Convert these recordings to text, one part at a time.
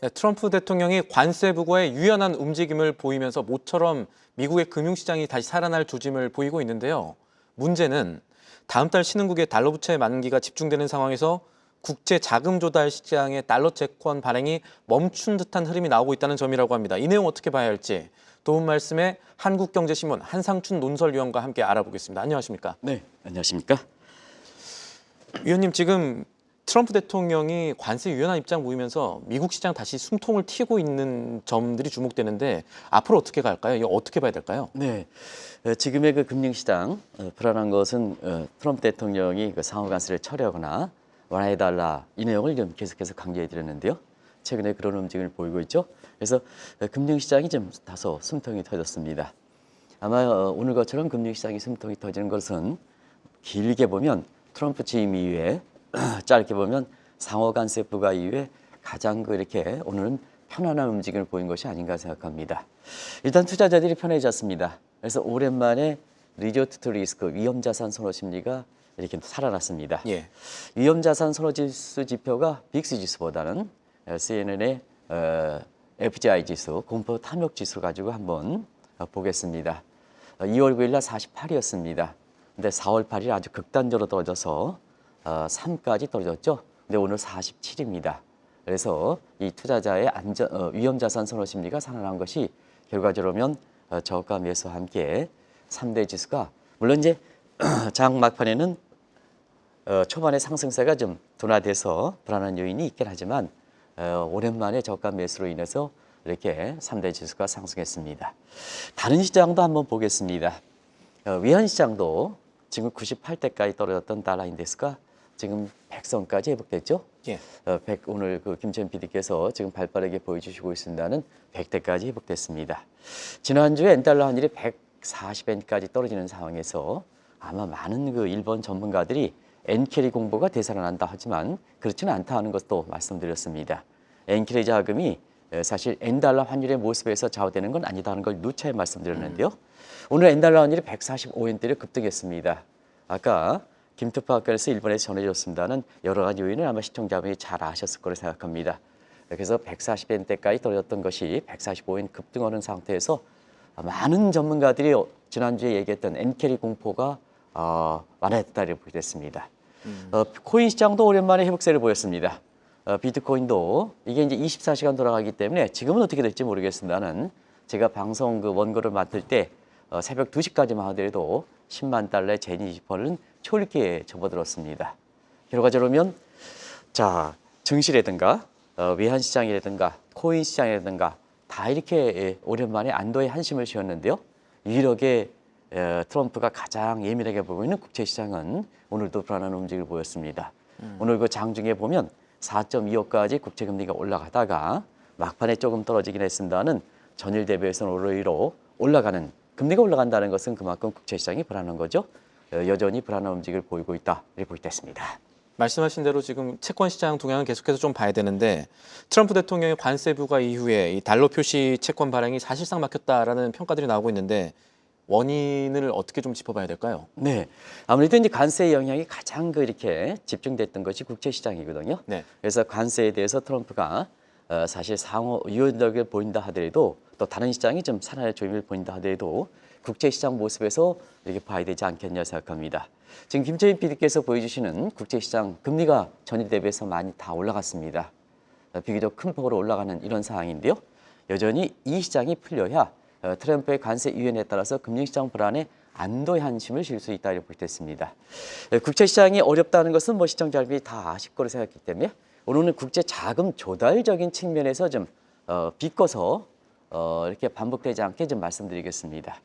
네, 트럼프 대통령이 관세 부과에 유연한 움직임을 보이면서 모처럼 미국의 금융시장이 다시 살아날 조짐을 보이고 있는데요. 문제는 다음 달 신흥국의 달러 부채 만기가 집중되는 상황에서 국제 자금 조달 시장의 달러 채권 발행이 멈춘 듯한 흐름이 나오고 있다는 점이라고 합니다. 이 내용 어떻게 봐야 할지 도움 말씀에 한국경제신문 한상춘 논설위원과 함께 알아보겠습니다. 안녕하십니까? 네, 안녕하십니까? 위원님, 지금 트럼프 대통령이 관세 유연한 입장 보이면서 미국 시장 다시 숨통을 튀고 있는 점들이 주목되는데 앞으로 어떻게 갈까요? 이거 어떻게 봐야 될까요? 네, 지금의 그 금융시장 불안한 것은 트럼프 대통령이 그 상호 관세를 철회하거나 완화해달라 이 내용을 좀 계속해서 강조해드렸는데요. 최근에 그런 움직임을 보이고 있죠. 그래서 금융시장이 좀 다소 숨통이 터졌습니다. 아마 오늘 것처럼 금융시장이 숨통이 터지는 것은 길게 보면 트럼프 취임 이후에 짧게 보면 상호 관세 부과 이후에 가장 이렇게 오늘은 편안한 움직임을 보인 것이 아닌가 생각합니다. 일단 투자자들이 편해졌습니다. 그래서 오랜만에 리조트 투 리스크 위험자산 선호 심리가 이렇게 살아났습니다. 예. 위험자산 선호 지수 지표가 빅스 지수보다는 CNN의 FGI 지수 공포 탐욕 지수 가지고 한번 보겠습니다. 2월 9일 날 48이었습니다. 근데 4월 8일 아주 극단적으로 떨어져서 3까지 떨어졌죠. 근데 오늘 47입니다. 그래서 이 투자자의 위험자산 선호 심리가 살아난 것이 결과적으로면 저가 매수와 함께 3대 지수가 물론 이제 장 막판에는 초반에 상승세가 좀 둔화돼서 불안한 요인이 있긴 하지만 오랜만에 저가 매수로 인해서 이렇게 3대 지수가 상승했습니다. 다른 시장도 한번 보겠습니다. 외환 시장도 지금 98대까지 떨어졌던 달러 인덱스가 지금 100선까지 회복됐죠. 예. 오늘 그 김천 PD께서 지금 발빠르게 보여주시고 있습니다는 100대까지 회복됐습니다. 지난주에 엔달러 환율이 140엔까지 떨어지는 상황에서 아마 많은 그 일본 전문가들이 엔캐리 공보가 되살아난다 하지만 그렇지는 않다 하는 것도 말씀드렸습니다. 엔캐리 자금이 사실 엔달러 환율의 모습에서 좌우되는 건 아니다는 걸 누차에 말씀드렸는데요. 오늘 엔달러 환율이 145엔대를 급등했습니다. 아까 김투파학교에서 일본에서 전해줬습니다는 여러 가지 요인을 아마 시청자분이 잘 아셨을 거라 생각합니다. 그래서 140엔대까지 떨어졌던 것이 145엔 급등하는 상태에서 많은 전문가들이 지난주에 얘기했던 엔캐리 공포가 완화됐다고 보게 됐습니다. 코인 시장도 오랜만에 회복세를 보였습니다. 비트코인도 이게 이제 24시간 돌아가기 때문에 지금은 어떻게 될지 모르겠습니다는 제가 방송 그 원고를 맡을 때 새벽 2시까지만 하더라도 10만 달러의 제니 지퍼는 초읽기에 접어들었습니다. 결과적으로면 자 증시라든가 외환 시장이라든가 코인 시장이라든가 다 이렇게 오랜만에 안도의 한심을 쉬었는데요. 유일하게 트럼프가 가장 예민하게 보고 있는 국채 시장은 오늘도 불안한 움직임을 보였습니다. 오늘 그 장중에 보면 4.25까지 국채 금리가 올라가다가 막판에 조금 떨어지긴 했습니다는 전일 대비해서는 오히려 올라가는 금리가 올라간다는 것은 그만큼 국채 시장이 불안한 거죠. 여전히 불안한 움직임을 보이고 있다 이렇게 볼 때 있습니다. 말씀하신 대로 지금 채권 시장 동향은 계속해서 좀 봐야 되는데 트럼프 대통령의 관세 부과 이후에 이 달러 표시 채권 발행이 사실상 막혔다라는 평가들이 나오고 있는데 원인을 어떻게 좀 짚어봐야 될까요? 네, 아무래도 이제 관세의 영향이 가장 이렇게 집중됐던 것이 국채 시장이거든요. 네. 그래서 관세에 대해서 트럼프가 사실 상호 유연력을 보인다 하더라도 또 다른 시장이 좀 살아날 조짐을 보인다 하더라도 국채 시장 모습에서 이렇게 봐야 되지 않겠냐 생각합니다. 지금 김철인 PD께서 보여주시는 국채 시장 금리가 전일 대비해서 많이 다 올라갔습니다. 비교적 큰 폭으로 올라가는 이런 상황인데요. 여전히 이 시장이 풀려야 트럼프의 관세 유연에 따라서 금융시장 불안에 안도의 한심을 실 수 있다 이렇게 볼 때 있습니다. 국채 시장이 어렵다는 것은 뭐 시청자분이 다 아실 거로 생각했기 때문에 오늘은 국제 자금 조달적인 측면에서 좀 비꼬서 이렇게 반복되지 않게 좀 말씀드리겠습니다.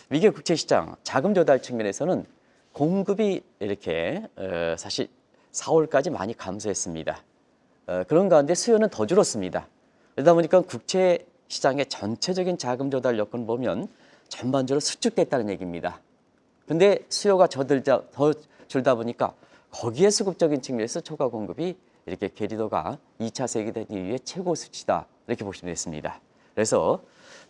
미국 국채 시장 자금 조달 측면에서는 공급이 이렇게 사실 4월까지 많이 감소했습니다. 그런 가운데 수요는 더 줄었습니다. 그러다 보니까 국채 시장의 전체적인 자금 조달 여건을 보면 전반적으로 수축됐다는 얘기입니다. 근데 수요가 더 줄다 보니까 거기에 수급적인 측면에서 초과 공급이 이렇게 괴리도가 2차 세계대전 이후에 최고 수치다 이렇게 보시면 되겠습니다. 그래서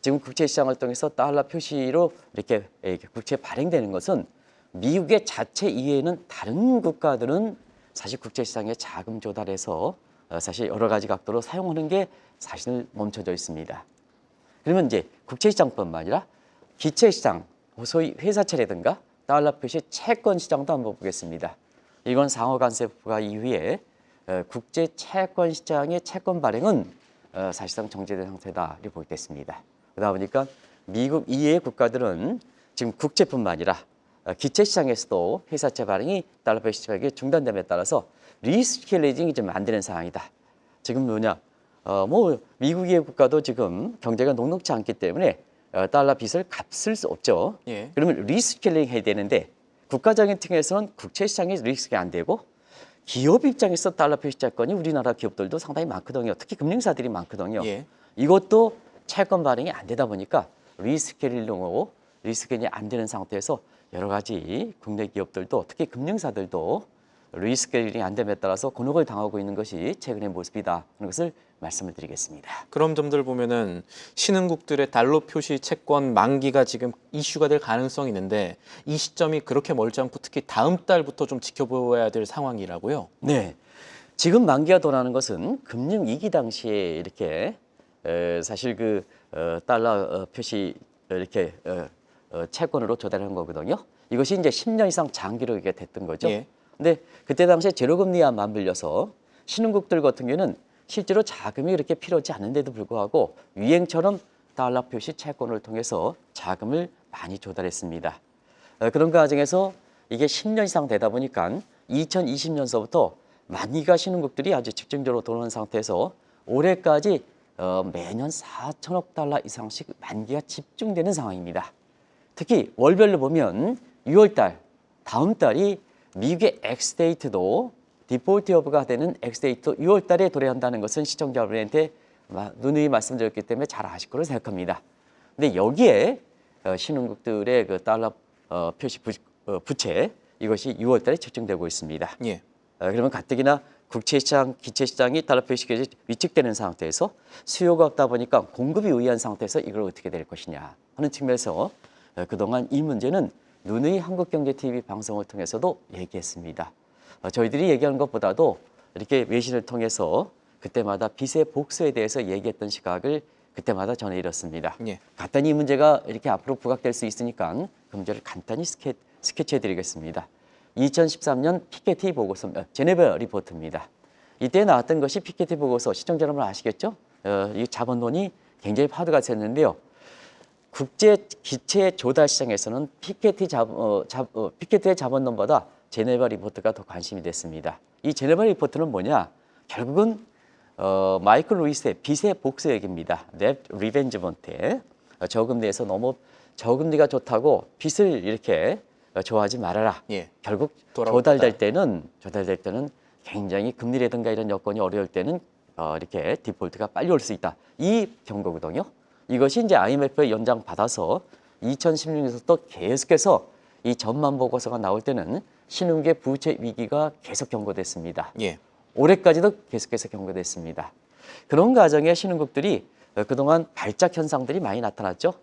지금 국채 시장을 통해서 달러 표시로 이렇게 국채 발행되는 것은 미국의 자체 이외에는 다른 국가들은 사실 국채 시장에 자금 조달해서 사실 여러 가지 각도로 사용하는 게 사실 멈춰져 있습니다. 그러면 이제 국채시장뿐만 아니라 기체시장, 소위 회사채라든가 달러 표시 채권 시장도 한번 보겠습니다. 이건 상호간세 부과 이후에 국제 채권 시장의 채권 발행은 사실상 정지된 상태다 이렇게 보겠습니다. 그러다 보니까 미국 이외의 국가들은 지금 국채뿐만 아니라 기체 시장에서도 회사채 발행이 달러 표시 발행이 중단됨에 따라서 리스킬레이징이 좀 안 되는 상황이다. 지금 뭐냐? 뭐 미국의 국가도 지금 경제가 녹록지 않기 때문에 달러 빚을 갚을 수 없죠. 예. 그러면 리스킬링 해야 되는데 국가적인 특징에서는 국채 시장에 리스크가 안 되고 기업 입장에서 달러 표시 채권이 우리나라 기업들도 상당히 많거든요. 특히 금융사들이 많거든요. 예. 이것도 채권 발행이 안 되다 보니까 리스킬링으로 리스킬링이 안 되는 상태에서 여러 가지 국내 기업들도 특히 금융사들도 리스케일링이 안 됨에 따라서 곤혹을 당하고 있는 것이 최근의 모습이다 하는 것을 말씀을 드리겠습니다. 그런 점들 보면은 신흥국들의 달러 표시 채권 만기가 지금 이슈가 될 가능성이 있는데 이 시점이 그렇게 멀지 않고 특히 다음 달부터 좀 지켜보아야 될 상황이라고요. 네, 지금 만기가 돌아가는 것은 금융 위기 당시에 이렇게 사실 그 달러 표시 이렇게 채권으로 조달한 거거든요. 이것이 이제 10년 이상 장기로 이게 됐던 거죠. 예. 근데 그때 당시에 제로금리와 맞물려서 신흥국들 같은 경우는 실제로 자금이 그렇게 필요하지 않은데도 불구하고 유행처럼 달러 표시 채권을 통해서 자금을 많이 조달했습니다. 그런 과정에서 이게 10년 이상 되다 보니까 2020년서부터 만기가 신흥국들이 아주 집중적으로 돌아오는 상태에서 올해까지 매년 4천억 달러 이상씩 만기가 집중되는 상황입니다. 특히 월별로 보면 6월달, 다음 달이 미국의 엑스데이트도 디폴트 여부가 되는 엑스데이트 6월 달에 도래한다는 것은 시청자 여러분한테 누누이 말씀드렸기 때문에 잘 아실 거로 생각합니다. 근데 여기에 신흥국들의 그 달러 표시 부채 이것이 6월 달에 집중되고 있습니다. 예. 그러면 가뜩이나 국채시장, 기체시장이 달러 표시까지 위축되는 상태에서 수요가 없다 보니까 공급이 우위한 상태에서 이걸 어떻게 될 것이냐 하는 측면에서 그동안 이 문제는 누누이 한국경제TV 방송을 통해서도 얘기했습니다. 저희들이 얘기하는 것보다도 이렇게 외신을 통해서 그때마다 빚의 복수에 대해서 얘기했던 시각을 그때마다 전해드렸습니다. 예. 간단히 이 문제가 이렇게 앞으로 부각될 수 있으니까 그 문제를 간단히 스케치해드리겠습니다. 2013년 피케티 보고서, 제네바 리포트입니다. 이때 나왔던 것이 피케티 보고서, 시청자 여러분 아시겠죠? 이 자본론이 굉장히 파도가 샜는데요. 국제 기체 조달 시장에서는 피케티의 자본론보다 제네바 리포트가 더 관심이 됐습니다. 이 제네바 리포트는 뭐냐? 결국은 마이클 루이스의 빚의 복수 얘기입니다. 넵 리벤지 본트. 저금리에서 너무 저금리가 좋다고 빚을 이렇게 좋아하지 말아라. 예. 결국 돌아오겠다. 조달될 때는 굉장히 금리라든가 이런 여건이 어려울 때는 이렇게 디폴트가 빨리 올 수 있다. 이 경고거든요. 이것이 이제 IMF의 연장 받아서 2016년에서 또 계속해서 이 전망 보고서가 나올 때는 신흥국의 부채 위기가 계속 경고됐습니다. 예. 올해까지도 계속해서 경고됐습니다. 그런 과정에 신흥국들이 그동안 발작 현상들이 많이 나타났죠.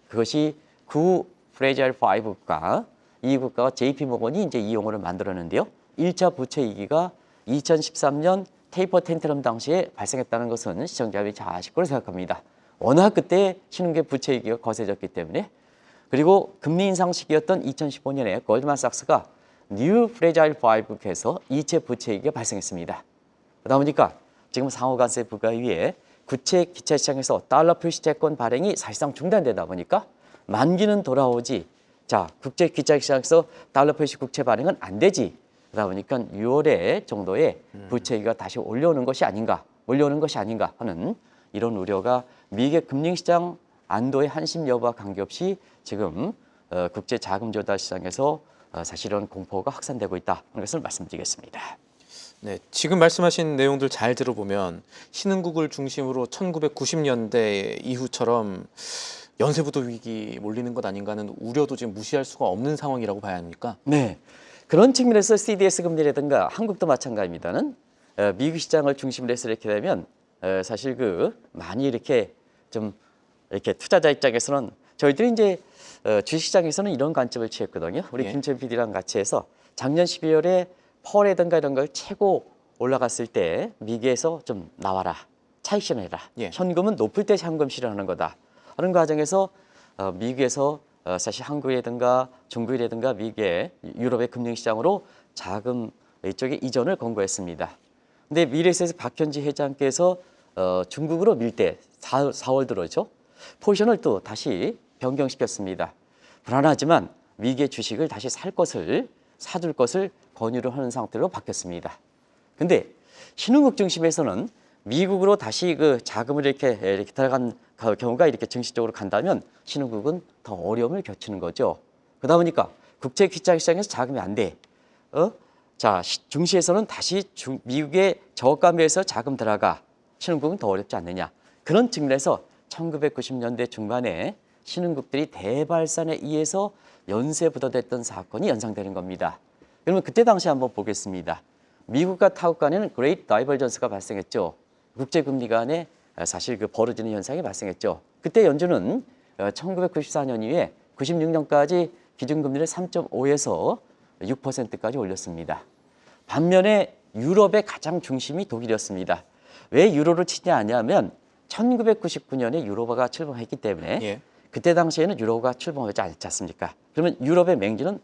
그것이 구 프레자일 5 국가, 이 국가가 JP모건이 이제 이 용어를 만들었는데요. 1차 부채 위기가 2013년 테이퍼 텐트럼 당시에 발생했다는 것은 시청자들이 잘 아실 거로 생각합니다. 워낙 그때 신흥국의 부채 위기가 거세졌기 때문에, 그리고 금리 인상 시기였던 2015년에 골드만삭스가 뉴 프레자일 5에서 2차 부채 위기가 발생했습니다. 그러다 보니까 지금 상호간세 부과 위에 국채 기차 시장에서 달러 표시 채권 발행이 사실상 중단되다 보니까 만기는 돌아오지, 자 국제 기차 시장에서 달러 표시 국채 발행은 안 되지. 그러다 보니까 6월에 정도에 부채 위기가 다시 올려오는 것이 아닌가 하는 이런 우려가 미국의 금융시장 안도의 한심 여부와 관계없이 지금 국제 자금 조달 시장에서 사실은 공포가 확산되고 있다는 것을 말씀드리겠습니다. 네, 지금 말씀하신 내용들 잘 들어보면 신흥국을 중심으로 1990년대 이후처럼 연쇄부도 위기 몰리는 것 아닌가 하는 우려도 지금 무시할 수가 없는 상황이라고 봐야 합니까? 네, 그런 측면에서 CDS 금리라든가 한국도 마찬가지입니다는 미국 시장을 중심으로 해서 이렇게 되면 사실 많이 이렇게 좀 이렇게 투자자 입장에서는 저희들이 이제 주식시장에서는 이런 관점을 취했거든요. 우리 예. 김천 PD랑 같이 해서 작년 12월에 펄이든가 이런 걸 최고 올라갔을 때 미국에서 좀 나와라. 차익 실현해라. 예. 현금은 높을 때 현금 실현하는 거다. 하는 과정에서 미국에서 사실 한국이라든가 중국이라든가 미국의 유럽의 금융시장으로 자금 이쪽에 이전을 권고했습니다. 근데 미래에셋의 박현지 회장께서 중국으로 밀 때 4월 들어죠. 포지션을 또 다시 변경시켰습니다. 불안하지만 미국의 주식을 다시 사둘 것을 권유를 하는 상태로 바뀌었습니다. 근데 신흥국 중심에서는 미국으로 다시 그 자금을 이렇게 들어간 경우가 이렇게 증시적으로 간다면 신흥국은 더 어려움을 겪는 거죠. 그러다 보니까 국제 기차 시장에서 자금이 안 돼. 자, 중시에서는 다시 미국의 저가에서 자금 들어가. 신흥국은 더 어렵지 않느냐. 그런 측면에서 1990년대 중반에 신흥국들이 대발산에 의해서 연쇄부도됐던 사건이 연상되는 겁니다. 그러면 그때 당시 한번 보겠습니다. 미국과 타국 간에는 그레이트 다이버전스가 발생했죠. 국제금리 간에 사실 그 벌어지는 현상이 발생했죠. 그때 연준은 1994년 이후에 96년까지 기준금리를 3.5에서 6%까지 올렸습니다. 반면에 유럽의 가장 중심이 독일이었습니다. 왜 유로를 치지 않냐면 1999년에 유로가 출범했기 때문에 예. 그때 당시에는 유로가 출범하지 않지 않습니까? 그러면 유럽의 맹주는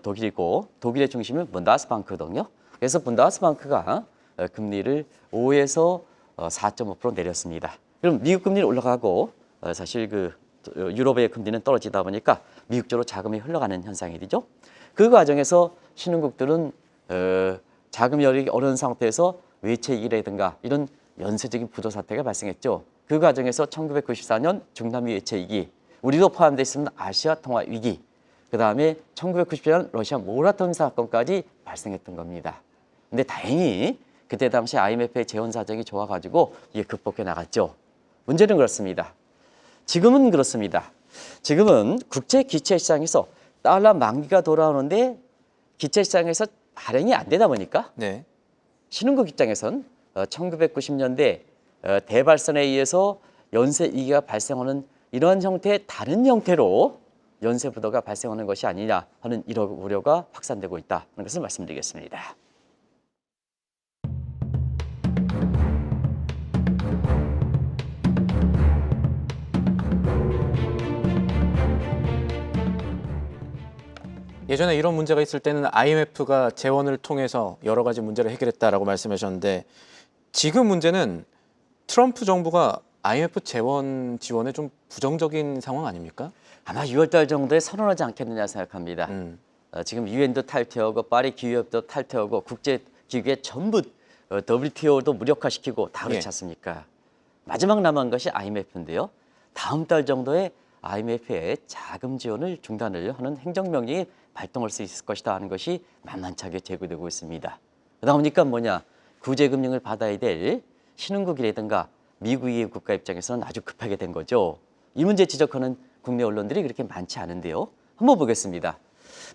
독일이고 독일의 중심은 분다스방크거든요. 그래서 분다스방크가 금리를 5에서 4.5% 내렸습니다. 그럼 미국 금리는 올라가고 사실 그 유럽의 금리는 떨어지다 보니까 미국 쪽으로 자금이 흘러가는 현상이 되죠. 그 과정에서 신흥국들은 자금 여력이 어려운 상태에서 외채위기라든가 이런 연쇄적인 부도 사태가 발생했죠. 그 과정에서 1994년 중남미 외채위기, 우리도 포함되어 있으면 아시아 통화 위기, 그 다음에 1997년 러시아 모라토리엄 사건까지 발생했던 겁니다. 근데 다행히 그때 당시 IMF의 재원 사정이 좋아가지고 이게 극복해 나갔죠. 문제는 그렇습니다. 지금은 그렇습니다. 지금은 국제 기체 시장에서 달러 만기가 돌아오는데 기체 시장에서 발행이 안 되다 보니까 네. 신흥국 입장에선 1990년대 대발산에 의해서 연쇄 위기가 발생하는 이러한 형태의 다른 형태로 연쇄 부도가 발생하는 것이 아니냐 하는 이런 우려가 확산되고 있다는 것을 말씀드리겠습니다. 예전에 이런 문제가 있을 때는 IMF가 재원을 통해서 여러 가지 문제를 해결했다라고 말씀하셨는데 지금 문제는 트럼프 정부가 IMF 재원 지원에 좀 부정적인 상황 아닙니까? 아마 6월 달 정도에 선언하지 않겠느냐 생각합니다. 지금 유엔도 탈퇴하고 파리 기후협도 탈퇴하고 국제기구의 전부 WTO도 무력화시키고 다 그렇지 예. 않습니까? 마지막 남은 것이 IMF인데요. 다음 달 정도에 IMF의 자금 지원을 중단을 하는 행정명령이 발동할 수 있을 것이다 하는 것이 만만찮게 제기되고 있습니다. 그러다 보니까 뭐냐, 구제금융을 받아야 될 신흥국이라든가 미국의 국가 입장에서는 아주 급하게 된 거죠. 이 문제 지적하는 국내 언론들이 그렇게 많지 않은데요. 한번 보겠습니다.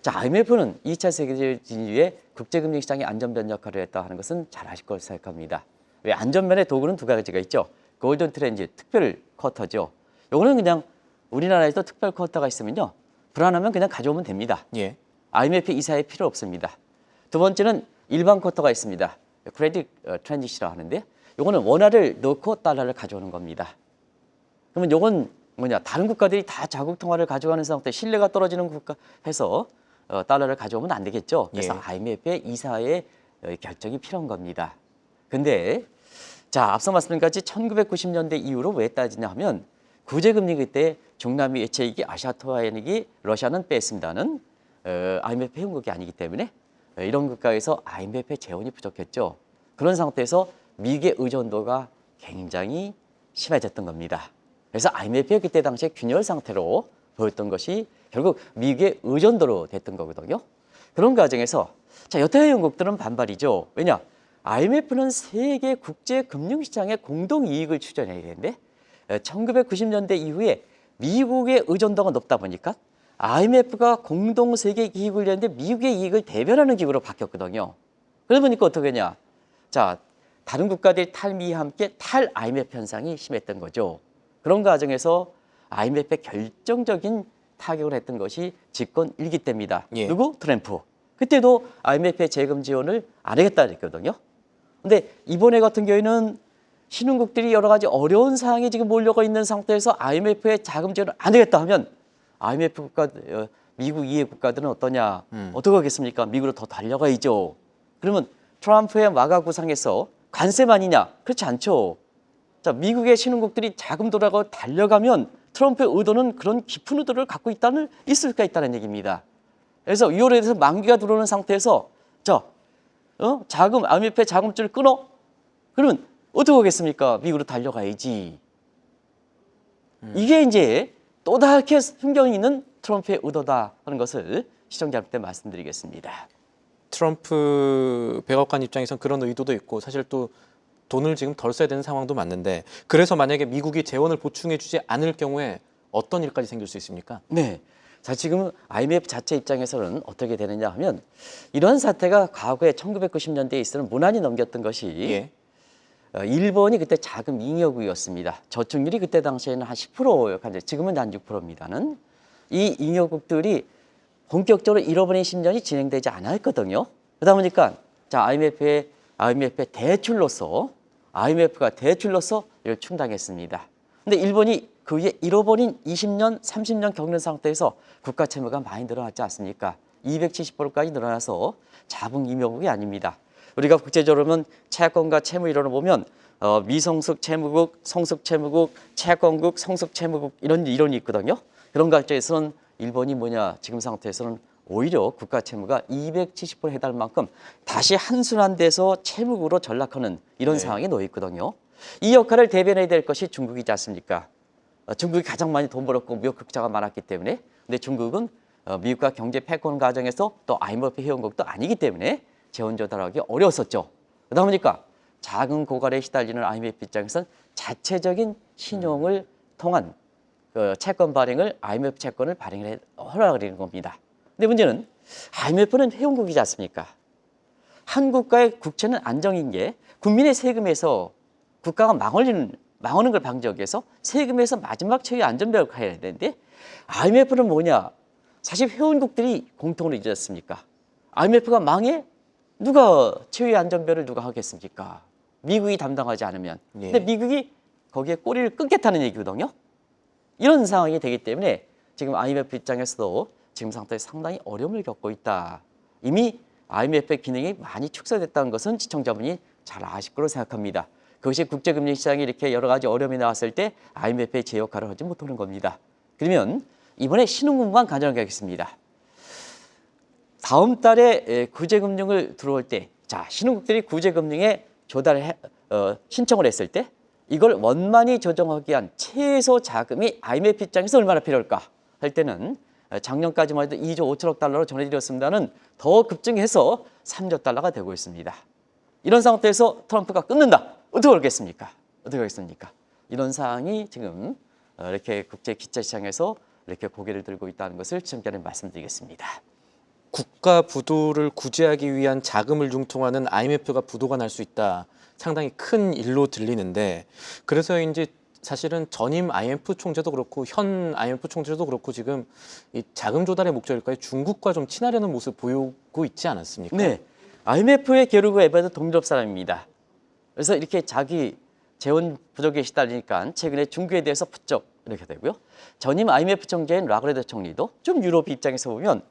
자, IMF는 2차 세계대전 이후에 국제금융시장의 안전변 역할을 했다 하는 것은 잘 아실 거라고 생각합니다. 왜 안전변의 도구는 두 가지가 있죠. 골든 트렌지, 특별 쿼터죠. 요거는 그냥 우리나라에도 특별 쿼터가 있으면요. 불안하면 그냥 가져오면 됩니다. 예. IMF 이사에 필요 없습니다. 두 번째는 일반 쿼터가 있습니다. 크레딧 트랜지시라고 하는데 요거는 원화를 넣고 달러를 가져오는 겁니다. 그러면 요건 뭐냐, 다른 국가들이 다 자국 통화를 가져가는 상태, 신뢰가 떨어지는 국가 해서 달러를 가져오면 안 되겠죠. 그래서 예. IMF의 이사의 결정이 필요한 겁니다. 근데 자, 앞서 말씀드린 같이 1990년대 이후로 왜 따지냐 하면 구제금리 그때 중남미 외채위기, 아시아 통화위기, 러시아는 뺐습니다는 IMF 회원국이 아니기 때문에 이런 국가에서 IMF의 재원이 부족했죠. 그런 상태에서 미국의 의존도가 굉장히 심해졌던 겁니다. 그래서 IMF의 그때 당시에 균열 상태로 보였던 것이 결국 미국의 의존도로 됐던 거거든요. 그런 과정에서 자, 여타 회원국들은 반발이죠. 왜냐? IMF는 세계 국제 금융시장의 공동 이익을 추진해야 되는데 1990년대 이후에 미국의 의존도가 높다 보니까 IMF가 공동 세계 이익을 내는데 미국의 이익을 대변하는 기구로 바뀌었거든요. 그러다 보니까 어떻게 하냐? 자, 다른 국가들이 탈미와 함께 탈 IMF 현상이 심했던 거죠. 그런 과정에서 IMF의 결정적인 타격을 했던 것이 집권 1기 때입니다. 예. 누구? 트럼프. 그때도 IMF의 재금 지원을 안 하겠다 그랬거든요. 근데 이번에 같은 경우에는 신흥국들이 여러 가지 어려운 상황이 지금 몰려가 있는 상태에서 IMF의 자금 지원을 안 되겠다 하면 IMF 국가, 미국 이해 국가들은 어떠냐? 어떻게 하겠습니까? 미국으로 더 달려가야죠. 그러면 트럼프의 마가 구상에서 관세 아니냐? 그렇지 않죠. 자, 미국의 신흥국들이 자금 돌아가 달려가면 트럼프의 의도는 그런 깊은 의도를 갖고 있을 수가 있다는 얘기입니다. 그래서 2월에 대해서 만기가 들어오는 상태에서 자, IMF의 자금줄을 끊어? 그러면 어떻게 하겠습니까? 미국으로 달려가야지. 이게 이제 또다시 숨겨 있는 트럼프의 의도다 하는 것을 시청자분께 말씀드리겠습니다. 트럼프 백악관 입장에선 그런 의도도 있고 사실 또 돈을 지금 덜 써야 되는 상황도 맞는데 그래서 만약에 미국이 재원을 보충해 주지 않을 경우에 어떤 일까지 생길 수 있습니까? 네. 자, 지금 IMF 자체 입장에서는 어떻게 되느냐 하면 이런 사태가 과거에 1990년대에 있어는 무난히 넘겼던 것이 예. 일본이 그때 자금 잉여국이었습니다. 저축률이 그때 당시에는 한 10%였는데 지금은 한 6%입니다는. 이 잉여국들이 본격적으로 잃어버린 10년이 진행되지 않았거든요. 그러다 보니까 자, IMF의 IMF가 대출로서 이걸 충당했습니다. 근데 일본이 그 위에 잃어버린 20년, 30년 겪는 상태에서 국가 채무가 많이 늘어났지 않습니까? 270%까지 늘어나서 자본 잉여국이 아닙니다. 우리가 국제적으로 보면 채권과 채무 이론을 보면 미성숙 채무국, 성숙 채무국, 채권국, 성숙 채무국 이런 이론이 있거든요. 그런 관점에서는 일본이 지금 상태에서는 오히려 국가 채무가 270% 해달 만큼 다시 한순환돼서 채무국으로 전락하는 이런 상황에 놓여 있거든요. 이 역할을 대변해야 될 것이 중국이지 않습니까? 중국이 가장 많이 돈 벌었고 무역 흑자가 많았기 때문에 근데 중국은 미국과 경제 패권 과정에서 또 IMF 회원국도 아니기 때문에 재원 조달하기 어려웠었죠. 그러다 보니까 작은 고갈에 시달리는 IMF 입장에서는 자체적인 신용을 통한 채권 발행을 IMF 채권을 허락을 하는 겁니다. 근데 문제는 IMF는 회원국이지 않습니까? 한 국가의 국채는 안정인 게 국민의 세금에서 국가가 망하는 걸 방지하기 위해서 세금에서 마지막 최후의 안전벨을 해야 되는데 IMF는 사실 회원국들이 공통으로 있지 않습니까? IMF가 망해? 누가 최후의 안전벨을 누가 하겠습니까? 미국이 담당하지 않으면. 근데 미국이 거기에 꼬리를 끊겠다는 얘기거든요. 이런 상황이 되기 때문에 지금 IMF 입장에서도 지금 상태에서 상당히 어려움을 겪고 있다. 이미 IMF의 기능이 많이 축소됐다는 것은 시청자분이 잘 아실 거로 생각합니다. 그것이 국제금융시장이 이렇게 여러 가지 어려움이 나왔을 때 IMF의 제 역할을 하지 못하는 겁니다. 그러면 이번에 신흥국만 가정하겠습니다. 다음 달에 구제금융을 들어올 때, 자, 신흥국들이 구제금융에 신청을 했을 때 이걸 원만히 조정하기 위한 최소 자금이 IMF 입장에서 얼마나 필요할까 할 때는 작년까지만 해도 2조 5천억 달러로 전해드렸습니다는 더 급증해서 3조 달러가 되고 있습니다. 이런 상태에서 트럼프가 끊는다. 어떻게 하겠습니까? 이런 상황이 지금 이렇게 국제 기차 시장에서 이렇게 고개를 들고 있다는 것을 시청자님 말씀드리겠습니다. 국가 부도를 구제하기 위한 자금을 융통하는 IMF가 부도가 날 수 있다. 상당히 큰 일로 들리는데 그래서인지 사실은 전임 IMF 총재도 그렇고 현 IMF 총재도 그렇고 지금 이 자금 조달의 목적일까요? 중국과 좀 친하려는 모습 보이고 있지 않았습니까? 네, IMF의 게르그 에베도 동유럽 사람입니다. 그래서 이렇게 자기 재원 부족에 시달리니까 최근에 중국에 대해서 부쩍 이렇게 되고요. 전임 IMF 총재인 라그레드 총리도 좀 유럽 입장에서 보면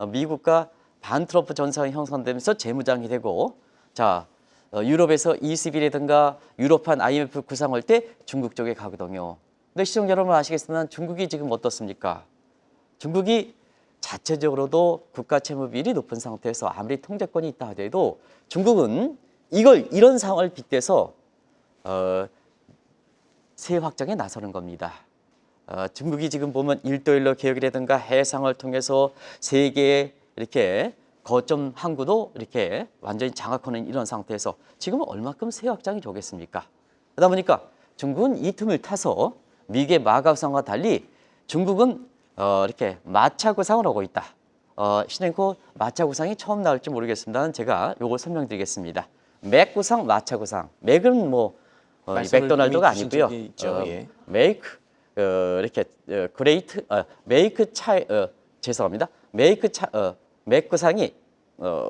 미국과 반 트럼프 전선이 형성되면서 재무장이 되고 자 유럽에서 ECB라든가 유럽판 IMF 구상할 때 중국 쪽에 가거든요. 근데 시청자 여러분 아시겠지만 중국이 지금 어떻습니까? 중국이 자체적으로도 국가 채무 비율이 높은 상태에서 아무리 통제권이 있다 하더라도 중국은 이런 상황을 빗대서 세 확장에 나서는 겁니다. 중국이 지금 보면 1도1로 개혁이라든가 해상을 통해서 세계의 이렇게 거점 항구도 이렇게 완전히 장악하는 이런 상태에서 지금 얼마큼 세 확장이 좋겠습니까? 그러다 보니까 중국은 이 틈을 타서 미국의 마가구상과 달리 중국은 이렇게 마차 구상을 하고 있다. 시네코 마차 구상이 처음 나올지 모르겠습니다만 제가 이걸 설명드리겠습니다. 맥 구상, 마차 구상. 맥은 맥도날드가 아니고요. 메이크 이렇게 그레이트 메이크 차이 죄송합니다. 맥 구상이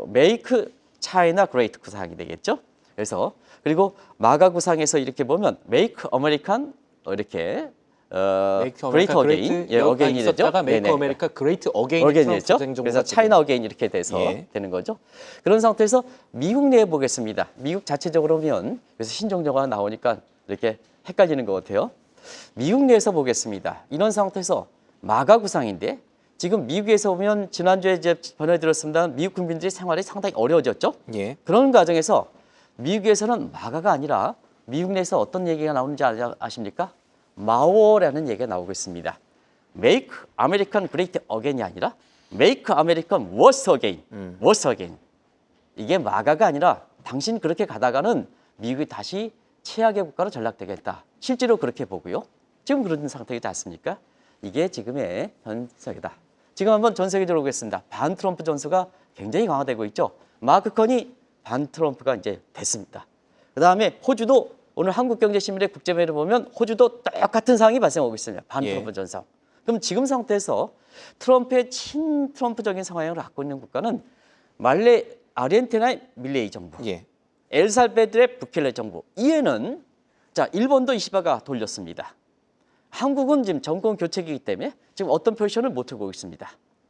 메이크 차이나 그레이트 구상이 되겠죠. 그래서 그리고 마가 구상에서 이렇게 보면 Make American 이렇게 Great Again, 예, Again이 되죠. 있었다가 Make 네네. America Great Again 어게인이죠. 그래서 차이나 어게인 이렇게 돼서 예. 되는 거죠. 그런 상태에서 미국 내에 보겠습니다. 미국 자체적으로 보면 그래서 신종조가 나오니까 이렇게 헷갈리는 것 같아요. 미국 내에서 보겠습니다. 이런 상태에서 마가 구상인데 지금 미국에서 보면 지난주에 이제 전해드렸습니다. 미국 국민들이 생활이 상당히 어려워졌죠. 예. 그런 과정에서 미국에서는 마가가 아니라 미국 내에서 어떤 얘기가 나오는지 아십니까? 마오라는 얘기가 나오고 있습니다. Make American Great Again이 아니라 Make American Worse Again. Worse Again. 이게 마가가 아니라 당신 그렇게 가다가는 미국이 다시 최악의 국가로 전락되겠다. 실제로 그렇게 보고요. 지금 그런 상태이지 않습니까? 이게 지금의 전세계다. 지금 한번 전 세계적으로 보겠습니다. 반 트럼프 전수가 굉장히 강화되고 있죠. 마크 컨이 반 트럼프가 이제 됐습니다. 그 다음에 호주도 오늘 한국경제신문의 국제면을 보면 호주도 똑같은 상황이 발생하고 있습니다. 반 트럼프 전상. 그럼 지금 상태에서 트럼프의 친트럼프적인 성향을 갖고 있는 국가는 말레 아르헨티나의 밀레이 정부, 예. 엘살베도르의 부켈레 정부. 이에는 자 일본도 이시바가 돌렸습니다. 한국은 지금 정권 교체기이기 때문에 지금 어떤 포지션을 못 하고 있습니다.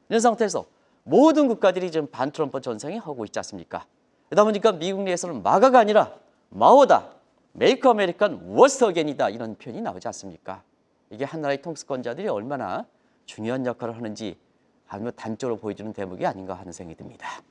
이런 상태에서 모든 국가들이 지금 반 트럼프 전상에 하고 있지 않습니까? 그러다 보니까 미국 내에서는 마가가 아니라 마오다. 메이크 아메리칸 워스트 어게인이다. 이런 표현이 나오지 않습니까? 이게 한 나라의 통수권자들이 얼마나 중요한 역할을 하는지 아주 단적으로 보여주는 대목이 아닌가 하는 생각이 듭니다.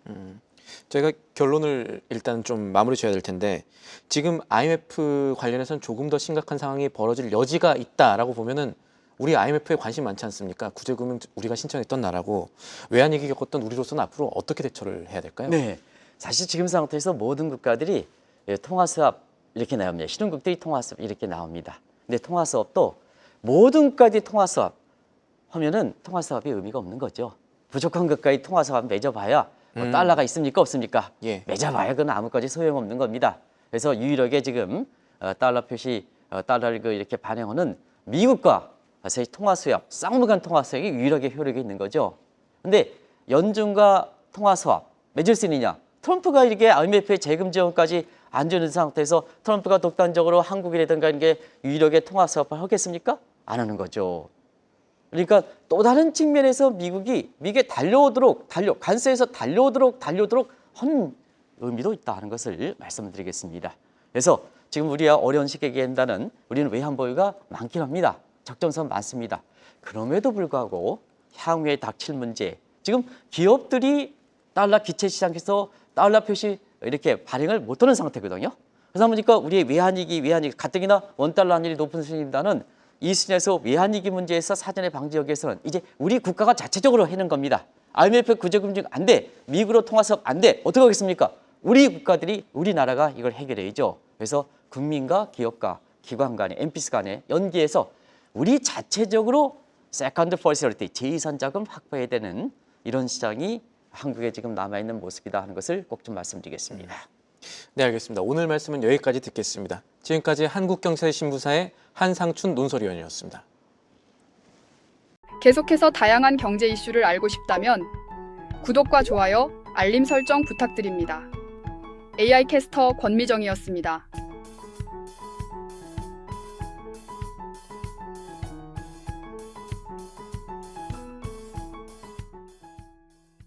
저희가 결론을 일단 좀 마무리 지어야 될 텐데 지금 IMF 관련해서는 조금 더 심각한 상황이 벌어질 여지가 있다라고 보면은 우리 IMF에 관심 많지 않습니까? 구제금융 우리가 신청했던 나라고 외환위기 겪었던 우리로서는 앞으로 어떻게 대처를 해야 될까요? 네, 사실 지금 상태에서 모든 국가들이 통화수합 이렇게 나옵니다. 신흥국들이 통화수합 이렇게 나옵니다. 근데 통화수합도 모든 국가들이 통화수합 하면은 통화수합이 의미가 없는 거죠. 부족한 국가의 통화수합 맺어봐야 뭐 달러가 있습니까 없습니까? 예. 맺어봐야 그건 아무까지 소용없는 겁니다. 그래서 유일하게 지금 달러 표시 달러를 이렇게 반영하는 미국과 사실 통화수합, 쌍무간 통화수합이 유일하게 효력이 있는 거죠. 근데 연준과 통화수합 맺을 수 있느냐? 트럼프가 이렇게 IMF의 재금 지원까지 안 주는 상태에서 트럼프가 독단적으로 한국이라든가 이게 유일하게 통화수합을 하겠습니까? 안 하는 거죠. 그러니까 또 다른 측면에서 미국이 달려오도록 관세에서 달려오도록 한 의미도 있다 하는 것을 말씀드리겠습니다. 그래서 지금 우리가 어려운 시기에 계한다는 우리는 외환 보유가 많긴 합니다. 적정선 많습니다. 그럼에도 불구하고 향후에 닥칠 문제, 지금 기업들이 달러 기체 시장에서 달러 표시 이렇게 발행을 못하는 상태거든요. 그러다 보니까 우리의 외환위기 가뜩이나 원달러 환율이 높은 수준이다는 이 수준에서 외환위기 문제에서 사전에 방지하기 위해서는 이제 우리 국가가 자체적으로 해는 겁니다. IMF 구제금융 안 돼, 미국으로 통화수합 안 돼, 어떻게 하겠습니까? 우리 국가들이 우리나라가 이걸 해결해야죠. 그래서 국민과 기업과 기관 간에 MPS 간에 연계해서 우리 자체적으로 세컨드 퍼시리티 제2선 자금 확보해야 되는 이런 시장이 한국에 지금 남아있는 모습이다 하는 것을 꼭 좀 말씀드리겠습니다. 네, 알겠습니다. 오늘 말씀은 여기까지 듣겠습니다. 지금까지 한국경제신문사의 한상춘 논설위원이었습니다. 계속해서 다양한 경제 이슈를 알고 싶다면 구독과 좋아요, 알림 설정 부탁드립니다. AI 캐스터 권미정이었습니다.